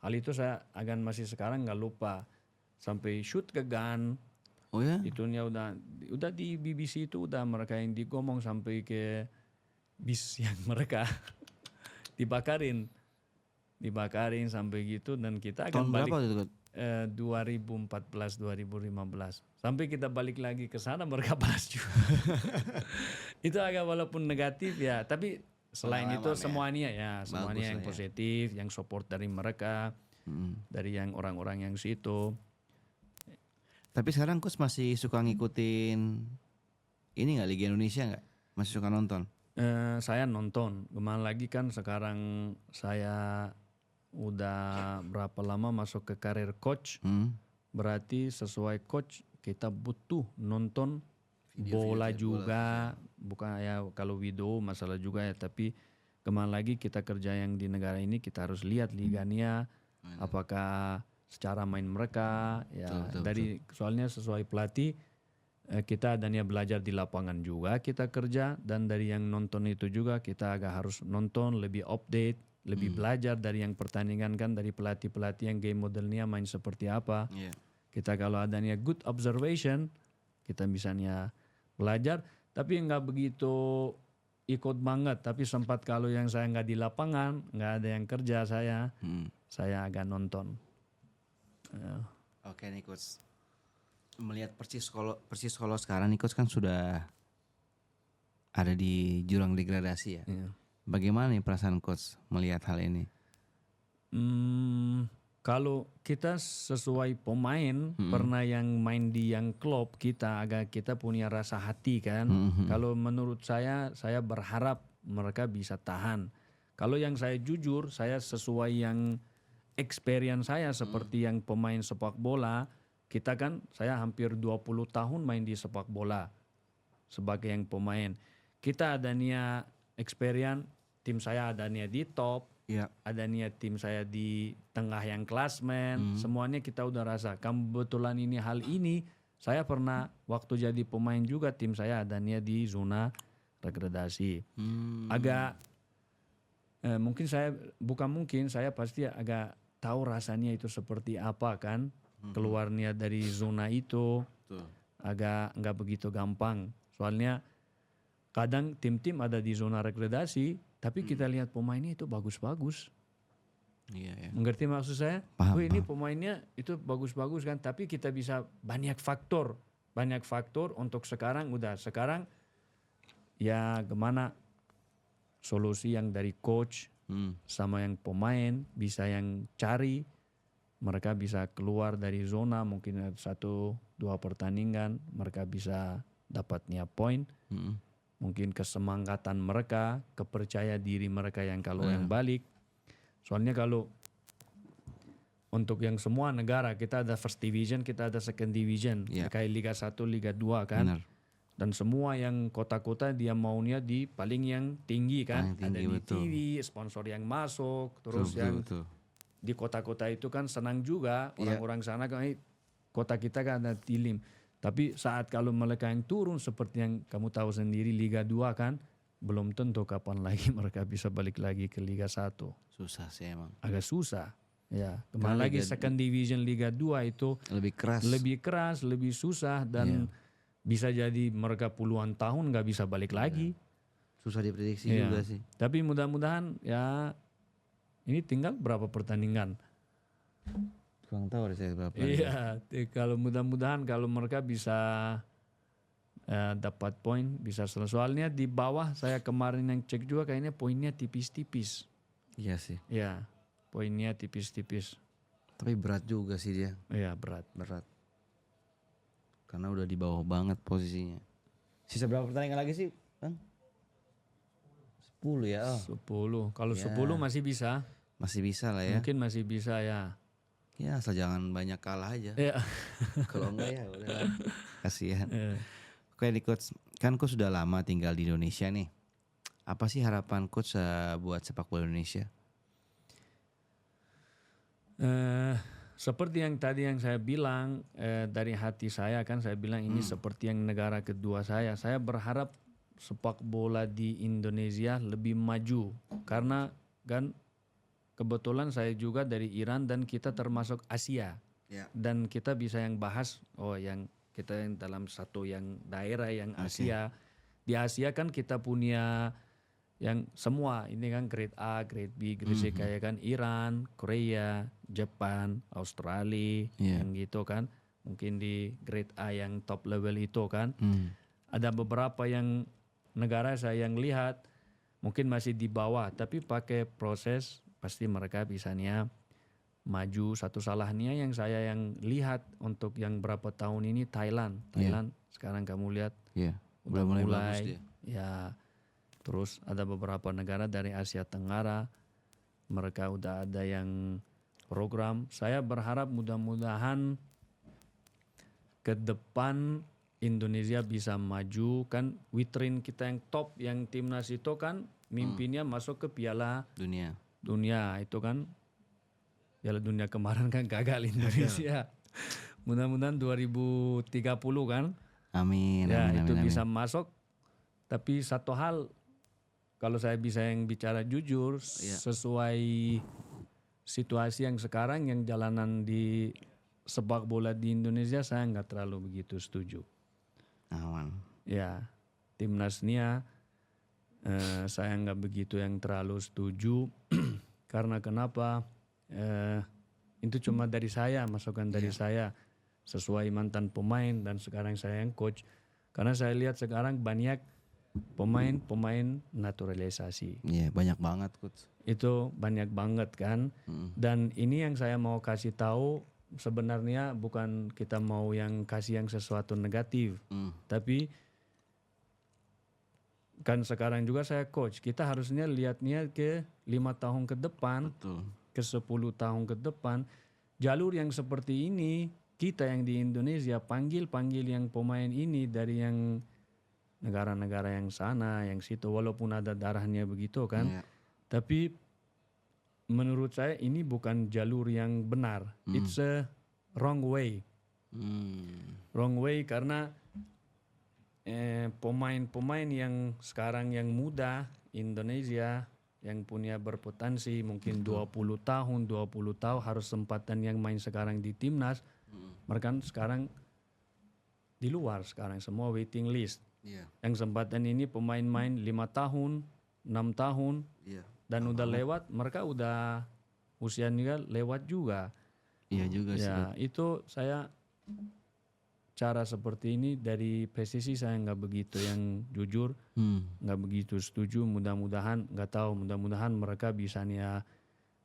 hal itu saya akan masih sekarang nggak lupa. Sampai shoot ke gun. Oh ya? Itunya udah di BBC itu udah mereka yang digomong sampai ke bis yang mereka dibakarin sampai gitu, dan kita akan balik. Tahun berapa itu? 2014-2015 sampai kita balik lagi ke sana, mereka balas juga. Itu agak walaupun negatif ya, tapi selain itu semuanya yang positif, yang support dari mereka, dari yang orang-orang yang situ. Tapi sekarang coach masih suka ngikutin ini nggak, Liga Indonesia nggak? Masih suka nonton? Saya nonton, kemana lagi kan sekarang saya udah berapa lama masuk ke karir coach, berarti sesuai coach kita butuh nonton bola juga, bukan ya kalau video masalah juga ya, tapi kemana lagi kita kerja yang di negara ini kita harus lihat liganya, apakah secara main mereka ya betul. Soalnya sesuai pelatih kita adanya belajar di lapangan juga kita kerja, dan dari yang nonton itu juga kita agak harus nonton lebih update, lebih belajar dari yang pertandingan kan, dari pelatih-pelatih yang game modelnya main seperti apa. Kita kalau adanya good observation, kita misalnya belajar, tapi nggak begitu ikut banget. Tapi sempat kalau yang saya nggak di lapangan, nggak ada yang kerja saya agak nonton. Oke nih coach, melihat Persis Solo sekarang nih coach kan sudah ada di jurang degradasi ya. Bagaimana nih perasaan coach melihat hal ini? Kalau kita sesuai pemain, pernah yang main di yang klub kita, agak kita punya rasa hati kan. Kalau menurut saya berharap mereka bisa tahan. Kalau yang saya jujur, saya sesuai yang experience saya seperti yang pemain sepak bola. Kita kan, saya hampir 20 tahun main di sepak bola sebagai yang pemain. Kita adanya experience, tim saya adanya di top, adanya tim saya di tengah yang klasmen, semuanya kita udah rasa. Kebetulan ini hal ini, saya pernah waktu jadi pemain juga tim saya adanya di zona degradasi. Agak saya pasti agak tahu rasanya itu seperti apa kan, keluarnya dari zona itu. Agak nggak begitu gampang. Soalnya kadang tim-tim ada di zona degradasi, tapi kita lihat pemainnya itu bagus-bagus. Iya, iya. Mengerti maksud saya? Paham, Ini pemainnya itu bagus-bagus kan, tapi kita bisa banyak faktor untuk sekarang ya gimana solusi yang dari coach sama yang pemain bisa yang cari mereka bisa keluar dari zona, mungkin 1-2 pertandingan mereka bisa dapatnya poin. Mungkin kesemangatan mereka, kepercaya diri mereka yang kalau yang balik. Soalnya kalau untuk yang semua negara kita ada first division, kita ada second division, kayak Liga 1, Liga 2 kan. Benar. Dan semua yang kota-kota dia maunya di paling yang tinggi kan. Ada di TV, sponsor yang masuk, terus betul. Di kota-kota itu kan senang juga orang-orang sana kan kota kita kan ada tilim. Tapi saat kalau mereka yang turun seperti yang kamu tahu sendiri Liga 2 kan, belum tentu kapan lagi mereka bisa balik lagi ke Liga 1. Susah sih emang. Agak susah. Ya, kembali lagi second division Liga 2 itu lebih keras, lebih susah dan bisa jadi mereka puluhan tahun nggak bisa balik lagi. Susah diprediksi juga sih. Tapi mudah-mudahan ya ini tinggal berapa pertandingan. Kurang tahu ada saya berapa. Iya, kalau mudah-mudahan kalau mereka bisa dapat poin bisa selesai. Soalnya di bawah saya kemarin yang cek juga kayaknya poinnya tipis-tipis. Iya sih. Iya, poinnya tipis-tipis. Tapi berat juga sih dia. Iya, berat. Karena udah di bawah banget posisinya. Sisa berapa pertandingan lagi sih, Bang? 10 ya. 10. Kalau 10 masih bisa. Masih bisa lah ya. Mungkin masih bisa ya. Ya asal jangan banyak kalah aja. Iya. Kalau enggak ya udah. Kasihan. Oke nih coach, kan coach sudah lama tinggal di Indonesia nih. Apa sih harapan coach buat sepak bola Indonesia? Seperti yang tadi yang saya bilang dari hati saya kan saya bilang ini seperti yang negara kedua saya. Saya berharap sepak bola di Indonesia lebih maju karena kan kebetulan saya juga dari Iran dan kita termasuk Asia. Dan kita bisa yang bahas yang kita yang dalam satu yang daerah yang Asia. Di Asia kan kita punya yang semua ini kan grade A, grade B, grade C kayak kan Iran, Korea, Jepang, Australia yang gitu kan. Mungkin di grade A yang top level itu kan. Ada beberapa yang negara saya yang lihat mungkin masih di bawah tapi pakai proses pasti mereka bisanya maju. Satu salahnya yang saya yang lihat untuk yang berapa tahun ini Thailand sekarang kamu lihat udah mulai bagus dia. Ya terus ada beberapa negara dari Asia Tenggara mereka udah ada yang program. Saya berharap mudah-mudahan ke depan Indonesia bisa maju kan. Witrin kita yang top yang timnas itu kan mimpinya masuk ke Piala Dunia itu kan. Piala Dunia kemarin kan gagal Indonesia. Mudah-mudahan 2030 kan. Amin. Ya amin, itu amin, bisa masuk. Tapi satu hal kalau saya bisa yang bicara jujur sesuai situasi yang sekarang yang jalanan di sepak bola di Indonesia saya nggak terlalu begitu setuju. Aman. Ya timnasnya saya nggak begitu yang terlalu setuju karena kenapa itu cuma dari saya masukan dari saya sesuai mantan pemain dan sekarang saya yang coach karena saya lihat sekarang banyak pemain naturalisasi. Iya banyak banget coach. Itu banyak banget kan. Dan ini yang saya mau kasih tahu sebenarnya bukan kita mau yang kasih yang sesuatu negatif. Tapi kan sekarang juga saya coach. Kita harusnya lihatnya ke 5 tahun ke depan. Betul. Ke 10 tahun ke depan. Jalur yang seperti ini kita yang di Indonesia panggil yang pemain ini dari yang negara-negara yang sana, yang situ walaupun ada darahnya begitu kan. Tapi menurut saya ini bukan jalur yang benar. It's a wrong way. Wrong way karena pemain-pemain yang sekarang yang muda Indonesia yang punya berpotensi mungkin 20 tahun harus sempatan yang main sekarang di timnas. Mereka sekarang di luar sekarang semua waiting list. Yang sempatan ini pemain main 5 tahun, 6 tahun dan udah lewat mereka udah usianya lewat juga. Iya juga sih. Ya itu saya cara seperti ini dari PSSI saya nggak begitu yang jujur, nggak begitu setuju. Mudah-mudahan nggak tahu, mudah-mudahan mereka bisa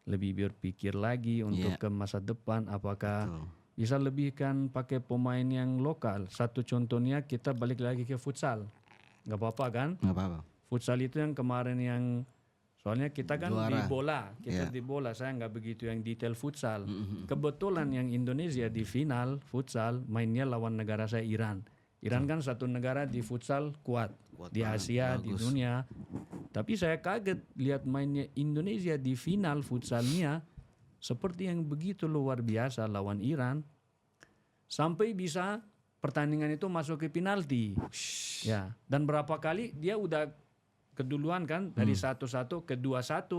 lebih berpikir lagi untuk ke masa depan. Apakah bisa lebih kan pakai pemain yang lokal. Satu contohnya kita balik lagi ke futsal, nggak apa-apa kan? Nggak apa-apa. Futsal itu yang kemarin yang soalnya kita kan Juara. di bola, di bola. Saya nggak begitu yang detail futsal. Kebetulan yang Indonesia di final futsal mainnya lawan negara saya Iran. Iran kan satu negara di futsal kuat di Asia, di dunia. Tapi saya kaget lihat mainnya Indonesia di final futsalnya seperti yang begitu luar biasa lawan Iran. Sampai bisa pertandingan itu masuk ke penalti. Ya, dan berapa kali dia udah keduluan kan dari 1-1 ke 2-1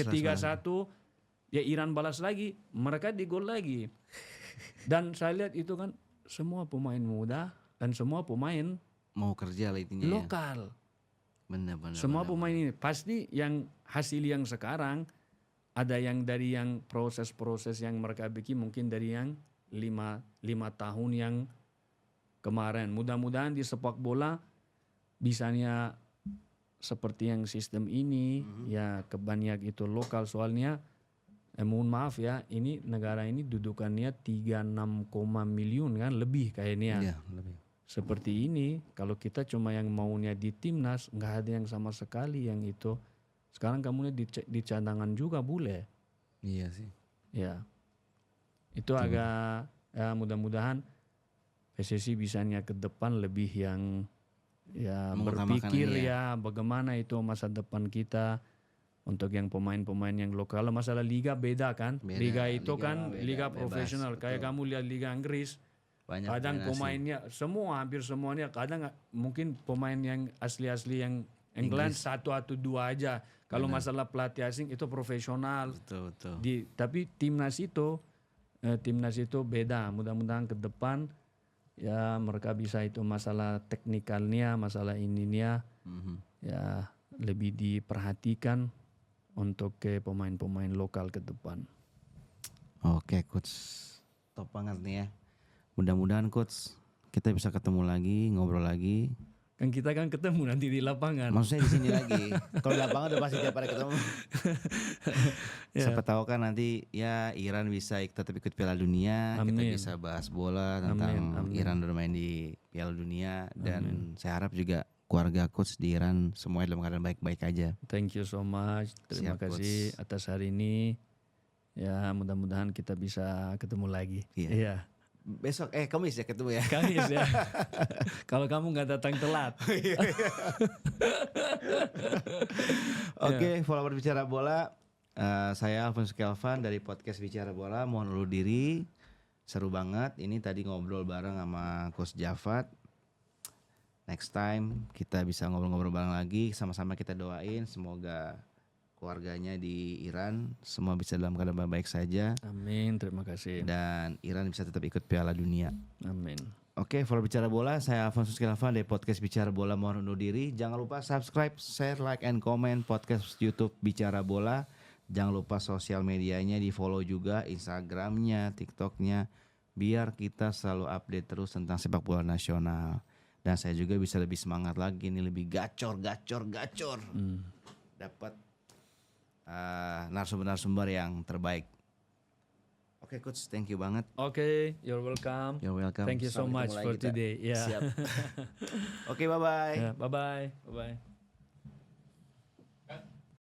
ke 3-1 ya Iran balas lagi, mereka digol lagi. Dan saya lihat itu kan semua pemain muda dan semua pemain mau kerja lah intinya lokal. Benar-benar. Semua pemain ini pasti yang hasil yang sekarang ada yang dari yang proses-proses yang mereka bikin mungkin dari yang 5 tahun yang kemarin. Mudah-mudahan di sepak bola bisanya seperti yang sistem ini ya kebanyak itu lokal soalnya mohon maaf ya ini negara ini dudukannya 36 miliun kan lebih kayaknya. Iya, lebih. Seperti ini kalau kita cuma yang maunya di timnas nggak ada yang sama sekali yang itu. Sekarang kamu di cadangan juga boleh. Iya sih. Ya. Itu agak ya mudah-mudahan PSSI bisanya ke depan lebih yang ya berpikir ya bagaimana itu masa depan kita untuk yang pemain-pemain yang lokal. Kalau masalah liga beda kan, liga itu kan liga profesional. Kayak kamu lihat liga Inggris, banyak kadang pemainnya hampir semuanya kadang mungkin pemain yang asli-asli yang England 1 atau 2 aja. Kalau masalah pelatih asing itu profesional. Betul. Tapi timnas itu beda. Mudah-mudahan ke depan ya mereka bisa itu masalah teknikalnya, masalah ininya ya lebih diperhatikan untuk ke pemain-pemain lokal ke depan. Oke, coach. Top banget nih ya. Mudah-mudahan coach kita bisa ketemu lagi, ngobrol lagi. Kan kita kan ketemu nanti di lapangan. Maksudnya di sini lagi. Kalau di lapangan udah pasti tiap hari ketemu. Siapa tahu kan nanti ya Iran bisa tetap ikut Piala Dunia. Kita bisa bahas bola tentang Iran bermain di Piala Dunia. Dan saya harap juga keluarga coach di Iran semuanya dalam keadaan baik-baik aja. Thank you so much. Terima kasih atas hari ini. Ya mudah-mudahan kita bisa ketemu lagi. Iya. Besok Kamis ya ketemu ya. Kamis ya. Kalau kamu nggak datang telat. Oke, follower Bicara Bola. Saya Alfonso Kelvan dari podcast Bicara Bola. Mohon undur diri. Seru banget. Ini tadi ngobrol bareng sama Coach Jafat. Next time kita bisa ngobrol-ngobrol bareng lagi. Sama-sama kita doain semoga keluarganya di Iran semua bisa dalam keadaan baik saja. Amin, terima kasih. Dan Iran bisa tetap ikut Piala Dunia. Amin. Oke, follow Bicara Bola. Saya Alfonso Kelvan dari podcast Bicara Bola. Mohon undur diri. Jangan lupa subscribe, share, like, and comment podcast YouTube Bicara Bola. Jangan lupa sosial medianya di follow juga, Instagramnya, TikToknya, biar kita selalu update terus tentang sepak bola nasional. Dan saya juga bisa lebih semangat lagi nih, lebih gacor. Dapat narasumber-narasumber yang terbaik. Oke, coach, thank you banget. Oke, you're welcome. You're welcome. Thank you so much for today. Yeah. Siap. Oke, bye-bye. Yeah, bye-bye.